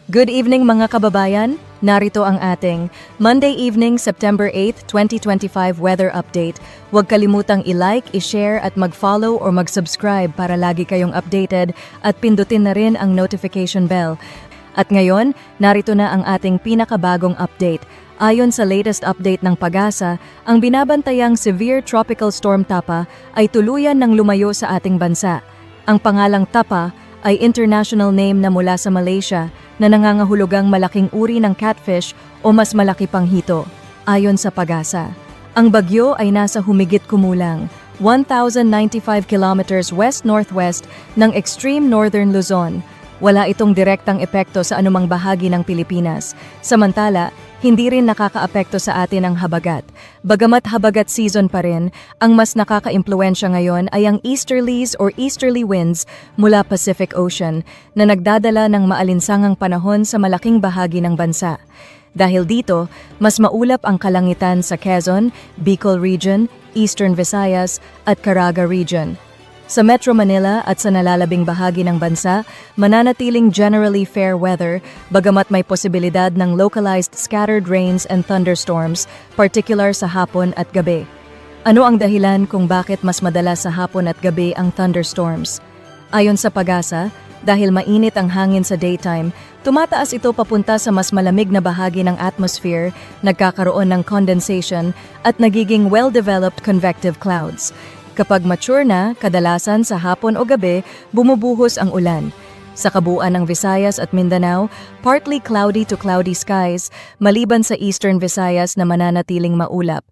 Good evening mga kababayan. Narito ang ating Monday evening, September 8, 2025 weather update. Huwag kalimutang i-like, i-share at mag-follow or mag-subscribe para lagi kayong updated at pindutin na rin ang notification bell. At ngayon, narito na ang ating pinakabagong update. Ayon sa latest update ng PAGASA, ang binabantayang severe tropical storm Tapa ay tuluyan ng lumayo sa ating bansa. Ang pangalang Tapa ay international name na mula sa Malaysia na nangangahulugang malaking uri ng catfish o mas malaki pang hito, ayon sa PAGASA. Ang bagyo ay nasa humigit kumulang 1,095 kilometers west-northwest ng extreme northern Luzon. Wala itong direktang epekto sa anumang bahagi ng Pilipinas. Samantala, hindi rin nakakaapekto sa atin ang habagat. Bagamat habagat season pa rin, ang mas nakaka-impluwensya ngayon ay ang easterlies or easterly winds mula Pacific Ocean na nagdadala ng maalinsangang panahon sa malaking bahagi ng bansa. Dahil dito, mas maulap ang kalangitan sa Quezon, Bicol Region, Eastern Visayas at Caraga Region. Sa Metro Manila at sa nalalabing bahagi ng bansa, mananatiling generally fair weather, bagamat may posibilidad ng localized scattered rains and thunderstorms, particular sa hapon at gabi. Ano ang dahilan kung bakit mas madalas sa hapon at gabi ang thunderstorms? Ayon sa PAGASA, dahil mainit ang hangin sa daytime, tumataas ito papunta sa mas malamig na bahagi ng atmosphere, nagkakaroon ng condensation at nagiging well-developed convective clouds. Kapag mature na, kadalasan sa hapon o gabi, bumubuhos ang ulan. Sa kabuuan ng Visayas at Mindanao, partly cloudy to cloudy skies, maliban sa Eastern Visayas na mananatiling maulap.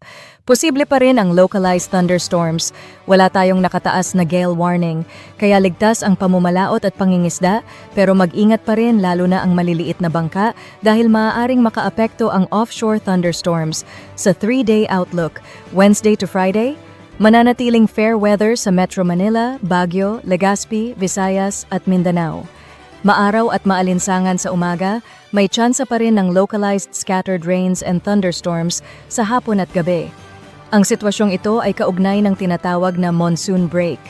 Posible pa rin ang localized thunderstorms. Wala tayong nakataas na gale warning, kaya ligtas ang pamumalaot at pangingisda, pero mag-ingat pa rin lalo na ang maliliit na bangka dahil maaaring makaapekto ang offshore thunderstorms. Sa 3-day outlook, Wednesday to Friday, mananatiling fair weather sa Metro Manila, Baguio, Legazpi, Visayas at Mindanao. Maaraw at maalinsangan sa umaga, may tsansa pa rin ng localized scattered rains and thunderstorms sa hapon at gabi. Ang sitwasyong ito ay kaugnay ng tinatawag na monsoon break.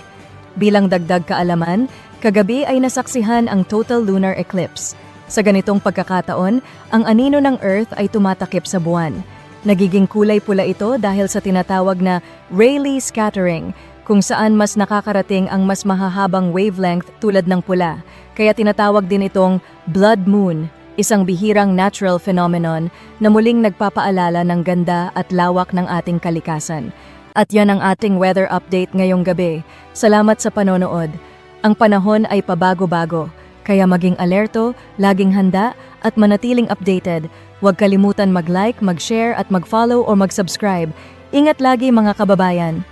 Bilang dagdag kaalaman, kagabi ay nasaksihan ang total lunar eclipse. Sa ganitong pagkakataon, ang anino ng Earth ay tumatakip sa buwan. Nagiging kulay pula ito dahil sa tinatawag na Rayleigh scattering, kung saan mas nakakarating ang mas mahahabang wavelength tulad ng pula. Kaya tinatawag din itong blood moon, isang bihirang natural phenomenon na muling nagpapaalala ng ganda at lawak ng ating kalikasan. At yan ang ating weather update ngayong gabi. Salamat sa panonood. Ang panahon ay pabago-bago, kaya maging alerto, laging handa at manatiling updated. Huwag kalimutan mag-like, mag-share at mag-follow o mag-subscribe. Ingat lagi mga kababayan!